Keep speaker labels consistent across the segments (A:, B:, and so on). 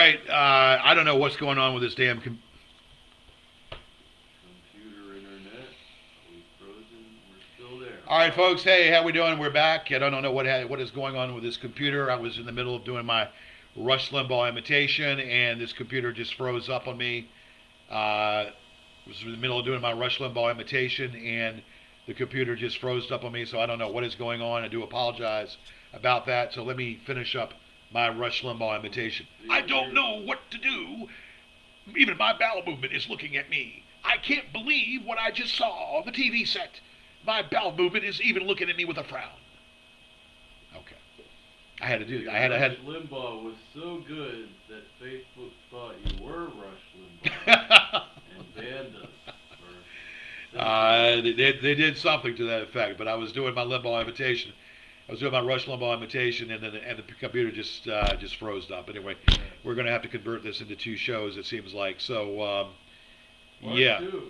A: right. I don't know what's going on with this damn.
B: Computer, internet. Are we frozen? We're still there.
A: All right, folks. Hey, how we doing? We're back. I don't know what is going on with this computer. I was in the middle of doing my Rush Limbaugh imitation, and this computer just froze up on me. I was in the middle of doing my Rush Limbaugh imitation, and the computer just froze up on me. So I don't know what is going on. I do apologize about that. So let me finish up my Rush Limbaugh imitation. I don't know what to do. Even my bowel movement is looking at me. I can't believe what I just saw on the TV set. My bowel movement is even looking at me with a frown. Okay. I had to do. I had.
B: Rush Limbaugh was so good that Facebook thought you were Rush Limbaugh and banned us for
A: They did something to that effect, but I was doing my Limbaugh imitation. I was doing my Rush Limbaugh imitation, and then the computer just froze up. Anyway, we're going to have to convert this into two shows. It seems like so. Yeah.
B: Part 2.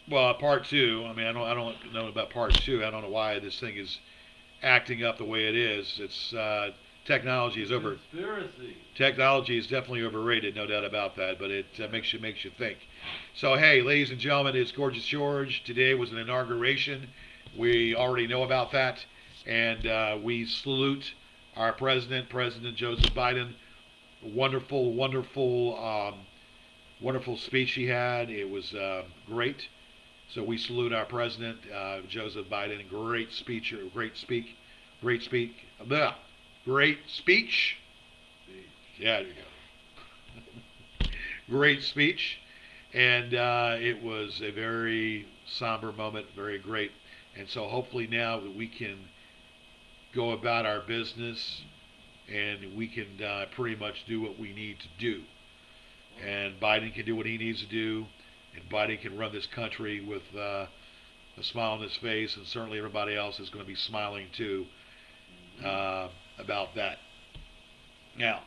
A: Well, part two. I mean, I don't know about part two. I don't know why this thing is acting up the way it is. It's technology is over.
B: Conspiracy.
A: Technology is definitely overrated, no doubt about that. But it makes you think. So hey, ladies and gentlemen, it's Gorgeous George. Today was an inauguration. We already know about that, and we salute our president, President Joseph Biden. Wonderful, wonderful, wonderful speech he had. It was great. So we salute our president, Joseph Biden. Great speech, great speak, great speech. Yeah, there you go. Great speech, and it was a very somber moment, very great. And so hopefully now that we can go about our business and we can pretty much do what we need to do. And Biden can do what he needs to do, and Biden can run this country with a smile on his face, and certainly everybody else is going to be smiling too about that. Now,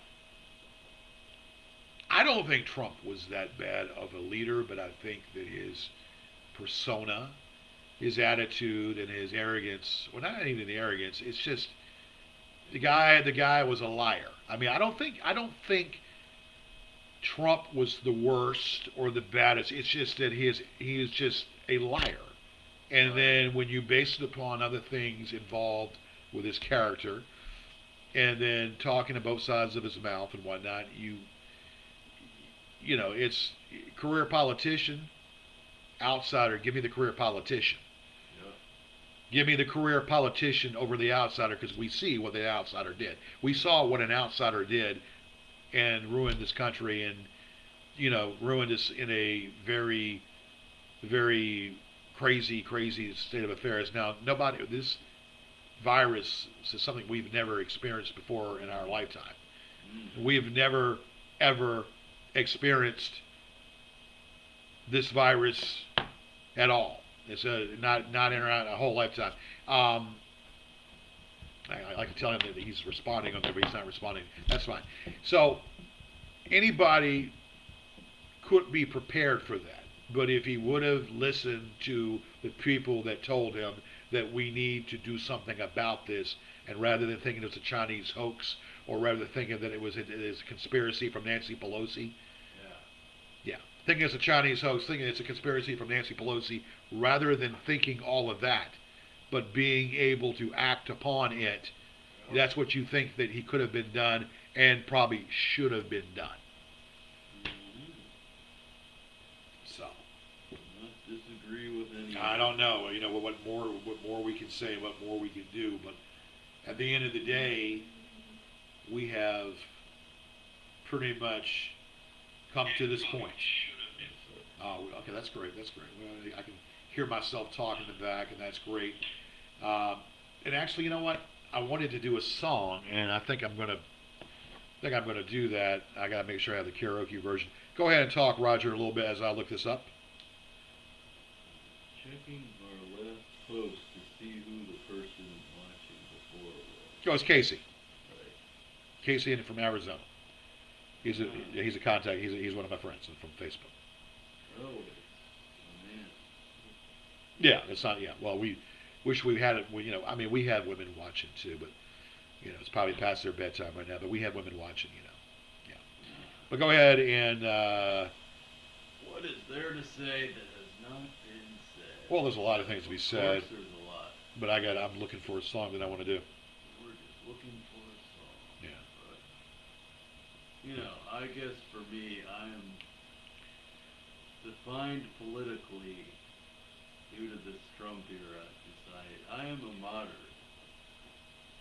A: I don't think Trump was that bad of a leader, but I think that his persona, his attitude, and his arrogance, well, not even the arrogance, it's just the guy was a liar. I mean, I don't think Trump was the worst or the baddest. It's just that he is just a liar. And then when you base it upon other things involved with his character, and then talking to both sides of his mouth and whatnot, it's career politician, outsider. Give me the career politician.
B: Yeah.
A: Give me the career politician over the outsider because we see what the outsider did. We saw what an outsider did and ruined this country and ruined us in a very, very crazy state of affairs. Now, this virus is something we've never experienced before in our lifetime. We've never, ever experienced this virus at all. It's not in our whole lifetime. I like to tell him that he's responding on there, but he's not responding. That's fine. So anybody could be prepared for that. But if he would have listened to the people that told him that we need to do something about this, and rather than thinking it was a Chinese hoax, or rather than thinking that it was a conspiracy from Nancy Pelosi, yeah, thinking it's a Chinese hoax, thinking it's a conspiracy from Nancy Pelosi, rather than thinking all of that, but being able to act upon it, that's what you think that he could have been done and probably should have been done. So
B: Not disagree with any.
A: I don't know, what more we can say, what more we can do, but at the end of the day, we have pretty much come to this point. Oh, okay, that's great. That's great. Well, I can hear myself talk in the back, and that's great. And actually, you know what? I wanted to do a song, and I think I'm gonna do that. I gotta make sure I have the karaoke version. Go ahead and talk, Roger, a little bit as I look this up.
B: Checking our last post to see who the person watching before was.
A: Oh, it's Casey.
B: Right.
A: Casey from Arizona. He's a contact. He's one of my friends from Facebook.
B: Oh, man.
A: Yeah, it's not. Yeah, well, we wish we had it. I mean, we have women watching too, but it's probably past their bedtime right now. But we have women watching. Yeah. But go ahead and
B: What is there to say that has not been said?
A: well, there's a lot of things to be
B: Of
A: said,
B: course, there's a lot.
A: but I'm looking for a song that I want to do.
B: We're just looking for a song.
A: Yeah.
B: But, I guess for me, I am defined politically due to this Trump era. I've decided I am a moderate.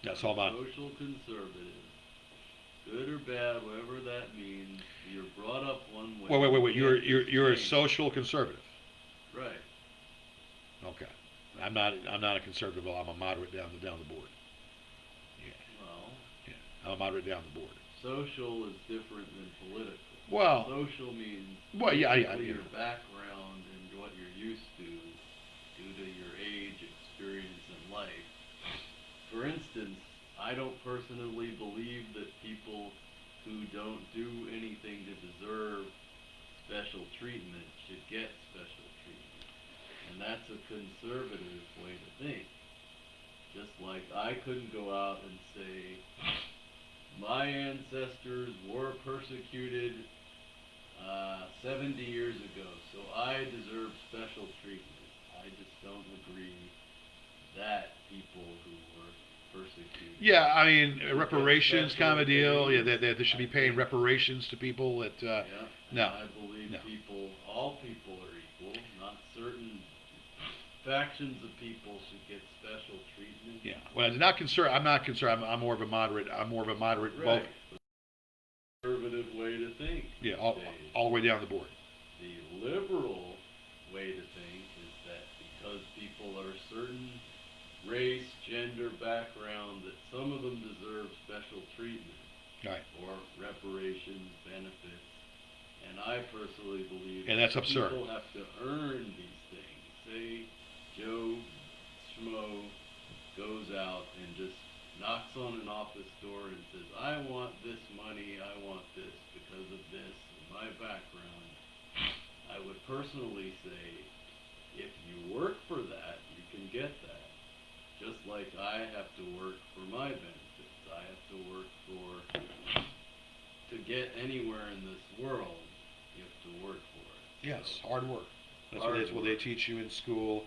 A: That's all mine.
B: Social conservative. Good or bad, whatever that means. You're brought up one way.
A: Wait.
B: You can't
A: You're a
B: change.
A: social conservative.
B: Right.
A: Okay. I'm not a conservative. I'm a moderate down the board. Yeah.
B: Well,
A: Yeah. I'm a moderate down the board.
B: social is different than political.
A: Well.
B: Social means
A: Yeah.
B: basically your background and what you're used to due to your age, experience, and life. For instance, I don't personally believe that people who don't do anything to deserve special treatment should get special treatment. And that's a conservative way to think. Just like I couldn't go out and say, my ancestors were persecuted 70 years ago, so I deserve special treatment. I just don't agree that people who were persecuted.
A: Yeah, I mean,
B: should get
A: reparations
B: special
A: kind of a deal. Yeah,
B: treatment.
A: they should be
B: I
A: paying
B: think-
A: reparations to people that.
B: Yeah,
A: No.
B: and I believe
A: No.
B: all people are equal, not certain factions of people should get special treatment.
A: Yeah. Well, I'm not concerned. I'm more of a moderate. I'm more of a moderate.
B: Right. Conservative way to think.
A: Yeah,
B: these
A: all
B: days.
A: the way down the board.
B: The liberal way to think is that because people are certain race, gender, background, that some of them deserve special treatment
A: Right.
B: or reparations, benefits. And I personally believe
A: And that's
B: that
A: absurd.
B: people have to earn these things. Say Joe Schmo goes out and just knocks on an office door and says, I want this money, I want this because of this and my background. I would personally say, if you work for that, you can get that. Just like I have to work for my benefits. I have to work to get anywhere in this world, you have to work for it.
A: Yes,
B: So,
A: hard work. That's
B: hard
A: what they
B: work.
A: teach you in school.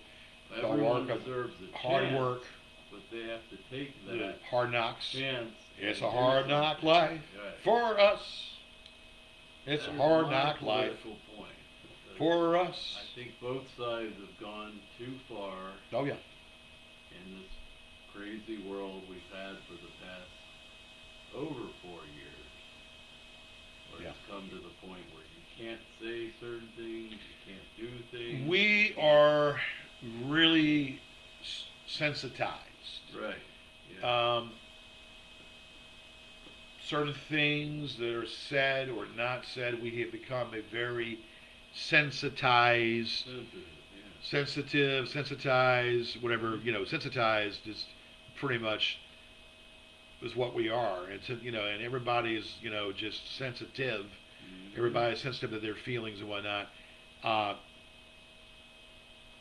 B: everyone
A: work,
B: deserves a
A: Hard
B: chance,
A: work.
B: but they have to take that
A: Hard knocks.
B: chance.
A: It's
B: and
A: a
B: do
A: hard knock
B: something.
A: life
B: Right.
A: for us. It's a
B: That is
A: hard
B: my
A: knock life
B: political point, because
A: for us.
B: I think both sides have gone too far
A: Oh yeah.
B: in this crazy world we've had for the past over 4 years, where
A: Yeah.
B: it's come to the point where you can't say certain things, you can't do things.
A: We are really sensitized.
B: Right. Yeah.
A: Certain things that are said or not said, we have become a very sensitized, sensitized, whatever, sensitized is pretty much is what we are. And, and everybody is, just sensitive.
B: Mhm.
A: Everybody is sensitive to their feelings and whatnot.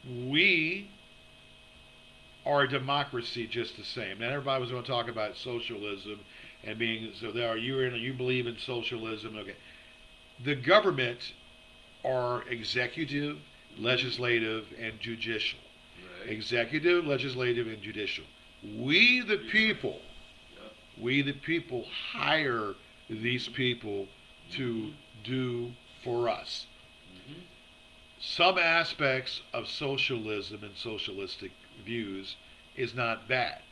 A: We are a democracy just the same. Now everybody was going to talk about socialism and being so. There, you believe in socialism? Okay. The government are executive, legislative, and judicial.
B: Right.
A: Executive, legislative, and judicial. We the people,
B: Yep.
A: we the people hire these people to do for us.
B: Mhm.
A: Some aspects of socialism and socialistic views is not bad.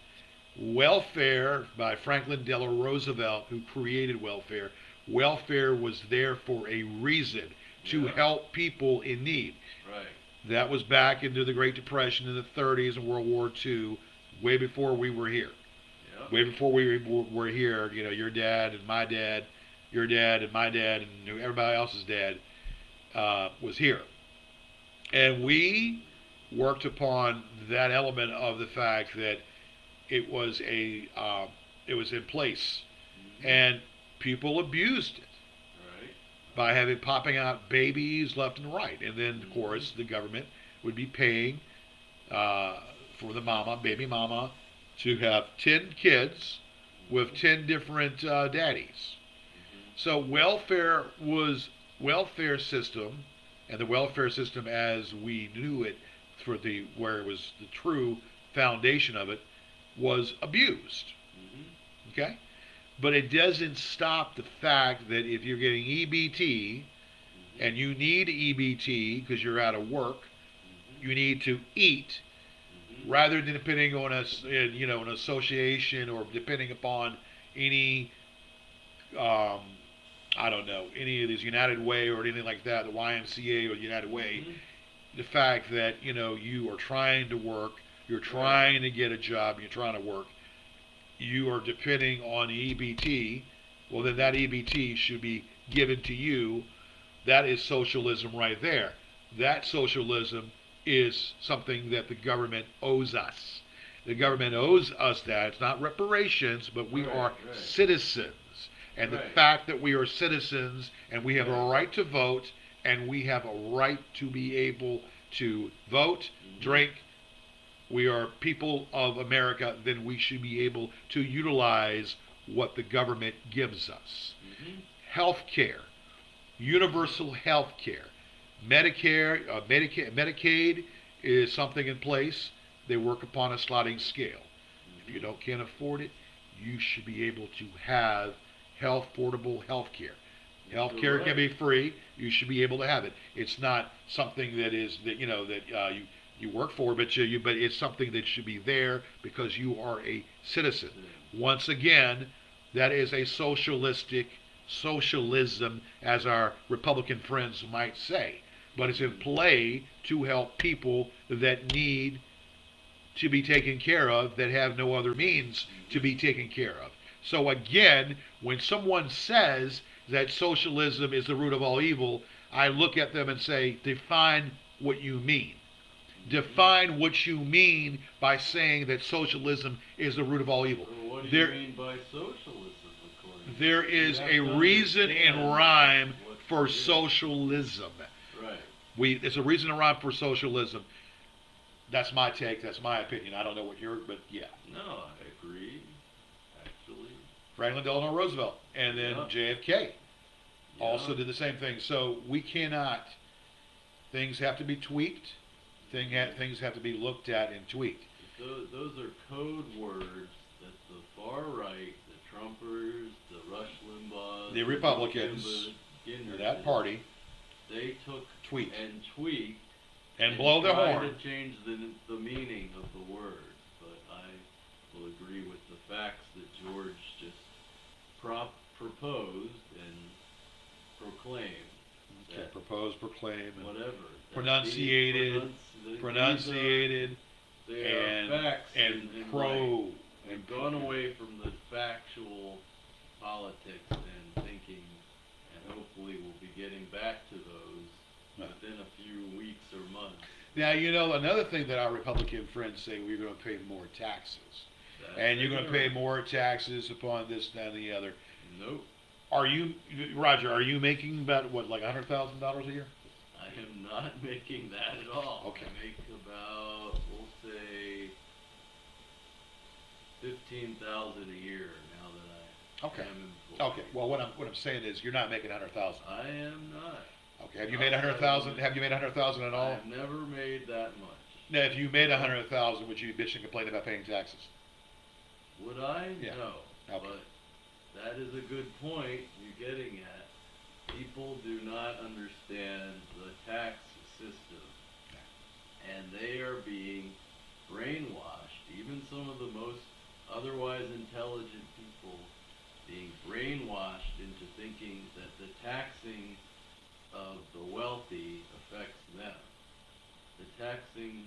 A: Welfare by Franklin Delano Roosevelt, who created welfare. Welfare was there for a reason, to
B: Yeah.
A: help people in need.
B: Right.
A: That was back into the Great Depression in the 30s and World War II, way before we were here.
B: Yep.
A: Way before we were here, your dad and my dad, your dad and my dad and everybody else's dad was here. And we worked upon that element of the fact that it was it was in place,
B: Mhm.
A: and people abused it
B: Right.
A: by popping out babies left and right, and then of course the government would be paying for the baby mama, to have 10 kids with 10 different daddies.
B: Mhm.
A: So welfare system, and the welfare system as we knew it, for the where it was the true foundation of it, was abused.
B: Mhm.
A: Okay, but it doesn't stop the fact that if you're getting EBT
B: Mhm.
A: and you need EBT because you're out of work,
B: Mhm.
A: you need to eat
B: Mhm.
A: rather than depending on an association or depending upon any um, I don't know, any of these United Way or anything like that, the YMCA or United Way,
B: Mhm.
A: the fact that you are trying to work, you're
B: Right.
A: trying to get a job, you're trying to work, you are depending on EBT. Well, then that
B: Mhm.
A: EBT should be given to you. That is socialism right there. That socialism is something that the government owes us. The government
B: Mhm.
A: owes us that. It's not reparations, but we
B: Right.
A: are
B: Right.
A: citizens. And the
B: Right.
A: fact that we are citizens and we have a
B: Right.
A: right to vote and we have a right to be able to vote,
B: Mhm.
A: drink, we are people of America, then we should be able to utilize what the government gives us.
B: Mhm.
A: Health care, universal health care. Medicaid is something in place. They work upon a sliding scale. If you
B: Mhm.
A: can't afford it, you should be able to have portable health care.
B: It's
A: Health
B: a
A: care can be
B: right.
A: free. You should be able to have it. It's not something that you work for, but it's something that should be there because you are a citizen.
B: Citizen.
A: Once again, that is a socialism, as our Republican friends might say. But it's in
B: Mhm.
A: play to help people that need to be taken care of that have no other means to
B: Mhm.
A: be taken care of. So again, when someone says that socialism is the root of all evil, I look at them and say, define what you mean.
B: Mhm.
A: Define what you mean by saying that socialism is the root of all evil.
B: Or what do you
A: There,
B: mean by socialism, according to
A: there
B: you? You
A: is a
B: have to
A: reason and
B: understand
A: rhyme
B: what
A: for
B: it is.
A: socialism.
B: Right.
A: There's a reason and rhyme for socialism. That's my take. That's my opinion. I don't know what your, but yeah.
B: No, I agree. Actually.
A: Franklin Delano Roosevelt, and then
B: Yeah.
A: JFK
B: Yeah.
A: also did the same thing. So we cannot. Things have to be tweaked.
B: Mhm.
A: Things have to be looked at and tweaked.
B: Those are code words that the far right, the Trumpers, the Rush Limbaughs,
A: The
B: the Newt
A: Republicans, that
B: Gingriches,
A: party,
B: they took
A: tweaked
B: and tweaked
A: and
B: and
A: blow their
B: tried
A: horn.
B: to change the meaning of the word. But I will agree with the facts that George just proposed and proclaimed
A: Okay,
B: that
A: propose, proclaim, and
B: whatever that
A: pronunciated,
B: these are
A: pronunciated,
B: they are
A: and
B: facts and right.
A: pro and
B: We've gone away from the factual politics and thinking, and hopefully we'll be getting back to those within a few weeks or months.
A: Now, another thing that our Republican friends say, we're going to pay more taxes.
B: That's
A: And you're going to pay
B: ignorant.
A: more taxes upon this, that, and the other.
B: Nope.
A: Are you, Roger, are you making about, what, like $100,000 a year?
B: I am not making that at all.
A: Okay.
B: I make about, we'll say, 15,000 a year now that I
A: Okay.
B: am employed.
A: Okay. Well, what I'm saying is you're not making 100,000.
B: I am not.
A: Okay. Have you made 100,000? Have you made 100,000 at all?
B: I've never made that much.
A: Now, if you made 100,000, would you bitch and complain about paying taxes?
B: Would I?
A: Yeah.
B: No.
A: Okay.
B: But that is a good point you're getting at. People do not understand the tax system, and they are being brainwashed. Even some of the most otherwise intelligent people being brainwashed into thinking that the taxing of the wealthy affects them. The taxing,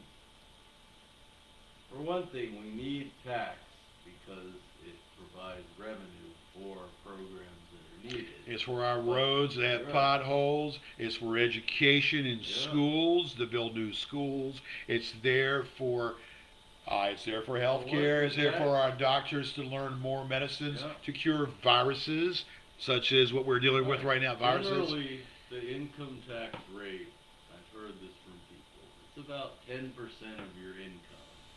B: for one thing, we need tax because it provides revenue for programs that are needed.
A: It's for our
B: But,
A: roads that have
B: right,
A: potholes. It's for education in
B: yeah,
A: schools, to build new schools. It's there for health
B: but what
A: care.
B: the
A: It's there
B: tax,
A: for our doctors to learn more medicines
B: yeah,
A: to cure viruses, such as what we're dealing with
B: right.
A: right now. Viruses.
B: Generally, the income tax rate, I've heard this from people, it's about 10% of your income.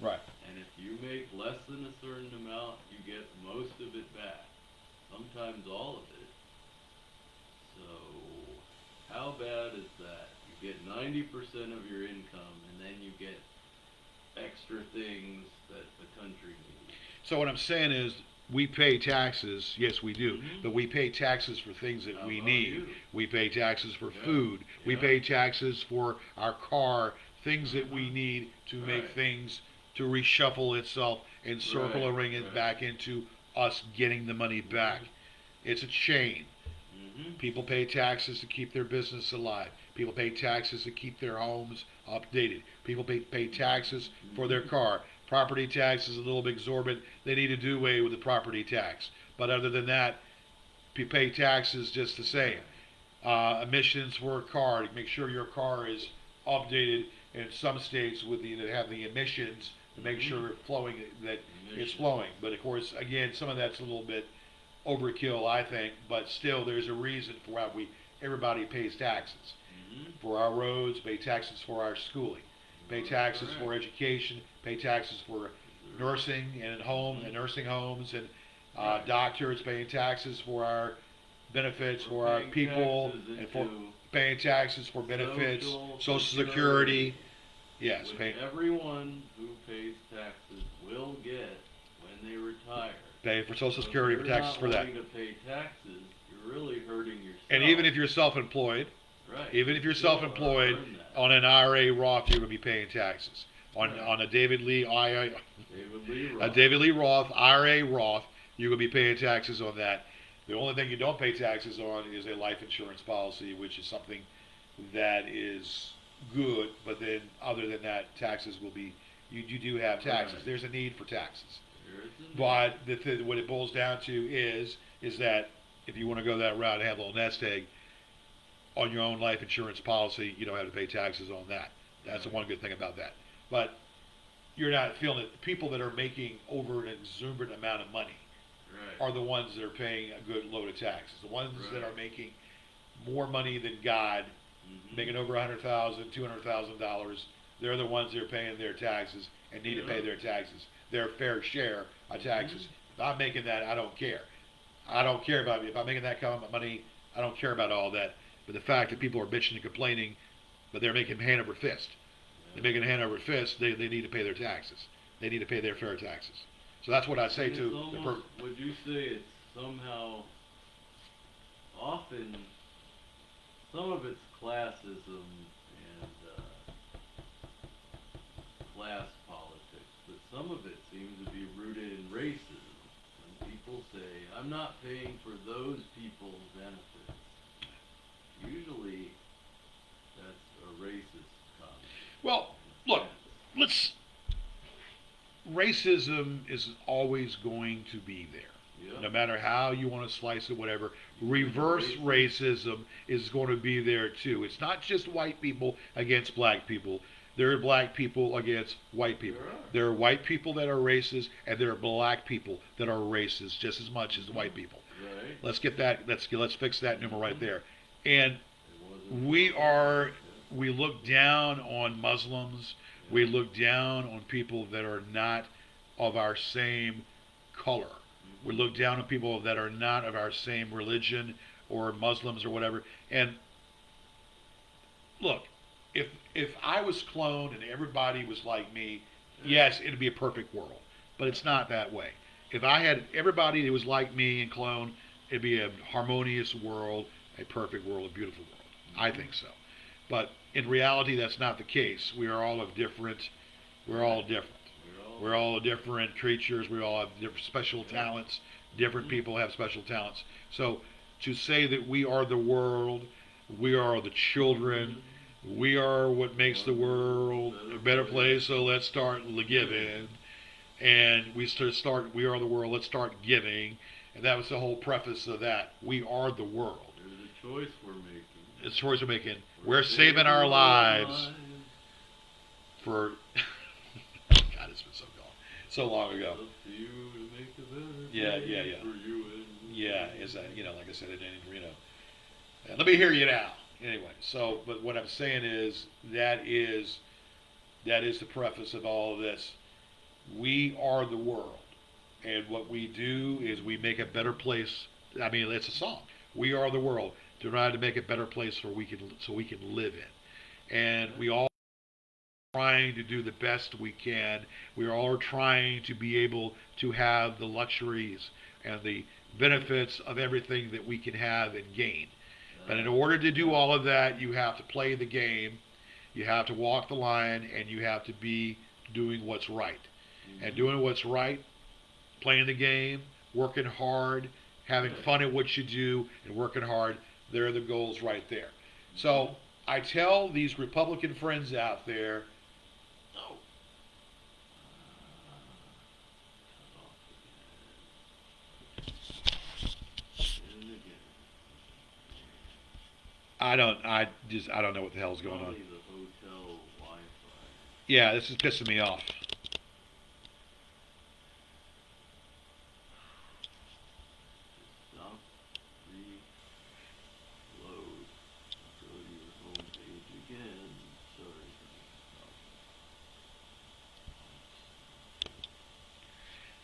A: Right.
B: And if you make less than a certain amount, you get most of it back. Sometimes all of it. bad is that? You get 90% of your income, and then you get extra things that the country needs.
A: So what I'm saying is, we pay taxes, yes we do,
B: Mhm.
A: but we pay taxes for things that
B: How
A: we
B: about
A: need.
B: you?
A: We pay taxes for
B: Yeah,
A: food. We
B: yeah.
A: pay taxes for our car, things that we need to make
B: Right.
A: things to reshuffle itself and circle
B: Right,
A: it
B: right.
A: back into us getting the money back.
B: Mhm.
A: It's a chain.
B: Mhm.
A: People pay taxes to keep their business alive. People pay taxes to keep their homes updated. People pay taxes for their
B: Mhm.
A: car. Property tax is a little bit exorbitant. They need to do away with the property tax. But other than that, you pay taxes just the same.
B: Right.
A: Emissions for a car, to make sure your car is updated. In some states, with that have the emissions, to make
B: Mhm.
A: sure flowing that it's
B: Emissions.
A: flowing. But of course, again, some of that's a little bit overkill, I think. But still, there's a reason for why everybody pays taxes
B: Mhm.
A: for our roads, pay taxes for our schooling, pay
B: That's
A: taxes
B: correct.
A: for education, pay taxes for nursing and
B: Mhm.
A: nursing homes and
B: Right.
A: doctors, paying taxes for our benefits for
B: We're
A: our
B: paying
A: people,
B: taxes
A: and for
B: into
A: paying taxes for benefits, Social Security. Yes,
B: which
A: pay
B: everyone who pays taxes will get when they retire.
A: pay for Social
B: So if
A: Security, for
B: you're
A: taxes
B: not
A: for that.
B: wanting to pay taxes, you're really hurting yourself.
A: And even if you're self-employed,
B: right,
A: even if you're
B: still
A: self-employed
B: earn that.
A: on an IRA Roth, you're going to be paying taxes.
B: Right.
A: On a David Lee
B: David Lee
A: a
B: Roth.
A: David Lee Roth IRA Roth, you're going to be paying taxes on that. The only thing you don't pay taxes on is a life insurance policy, which is something that is good. But then, other than that, taxes will be. You do have taxes.
B: Right.
A: There's a need for taxes.
B: There is a need.
A: But what it boils down to is that if you want to go that route and have a little nest egg on your own life insurance policy, you don't have to pay taxes on that. That's the
B: Right.
A: one good thing about that. But you're not feeling it. People that are making over an exuberant amount of money
B: Right.
A: are the ones that are paying a good load of taxes. The ones that
B: Right.
A: are making more money than God,
B: Mhm.
A: making over $100,000, $200,000, they're the ones that are paying their taxes and need to pay
B: Yeah.
A: their taxes, their fair share of taxes.
B: Mhm.
A: If I'm making that, I don't care. I don't care about if I'm making that kind of money. I don't care about all that. But the fact that people are bitching and complaining, but they're making hand over fist. They're
B: Yeah.
A: making hand over fist. They need to pay their taxes. They need to pay their fair taxes. So that's what I say
B: And it's
A: to the
B: almost, would you say it's somehow often some of it's classism and class politics, but some of it seems to be rooted in racism. When people say, I'm not paying for those people's benefits, usually that's a racist comment.
A: well,
B: in a
A: look,
B: sense.
A: let's. Racism is always going to be there.
B: Yeah.
A: No matter how you want to slice it, whatever.
B: Even
A: Reverse
B: racist.
A: racism is going to be there too. It's not just white people against black people. There are black people against white people.
B: There are.
A: There are white people that are racist, and there are black people that are racist just as much as the white people.
B: Right.
A: Let's get that. Let's fix that number right there. And
B: It wasn't
A: we
B: so
A: are
B: yeah.
A: we look down on Muslims. We
B: Yeah.
A: look down on people that are not of our same color. We
B: Mhm.
A: look down on people that are not of our same religion or Muslims or whatever. And look, if I was cloned and everybody was like me, yes, it'd be a perfect world. But it's not that way. If I had everybody that was like me and cloned, it'd be a harmonious world, a perfect world, a beautiful world. I
B: Mhm.
A: think so. But in reality, that's not the case. We are all of different. We're all different. We're all different creatures. We all have different special
B: Yeah.
A: talents. Different
B: Mhm.
A: people have special talents. So to say that we are the world, we are the children, we are what makes the world a better place. So let's start giving, and we are the world. Let's start giving, and that was the whole preface of that. We are the world.
B: There's a choice we're making.
A: It's the choice we're making. We're saving our lives for. God, it's been so gone, so long ago.
B: It's up to you to make a better
A: Yeah,
B: place
A: yeah, yeah.
B: for you and
A: Yeah, is that like I said, it ain't, let me hear you now. Anyway, so but what I'm saying is that is the preface of all of this. We are the world, and what we do is we make a better place. I mean, it's a song. We are the world to try to make a better place so we can live in. And we all are trying to do the best we can. We all are trying to be able to have the luxuries and the benefits of everything that we can have and gain. But in order to do all of that, you have to play the game, you have to walk the line, and you have to be doing what's right. And doing what's right, playing the game, working hard, having fun at what you do, and working hard, they're the goals right there. So I tell these Republican friends out there,
B: No. And again.
A: I don't know what the hell's going on.
B: Probably the hotel Wi-Fi.
A: Yeah, this is pissing me off.
B: Stop. Reload. Go to your home page again. Sorry.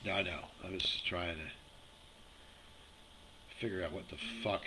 A: No, I know. I was just trying to figure out what the fuck.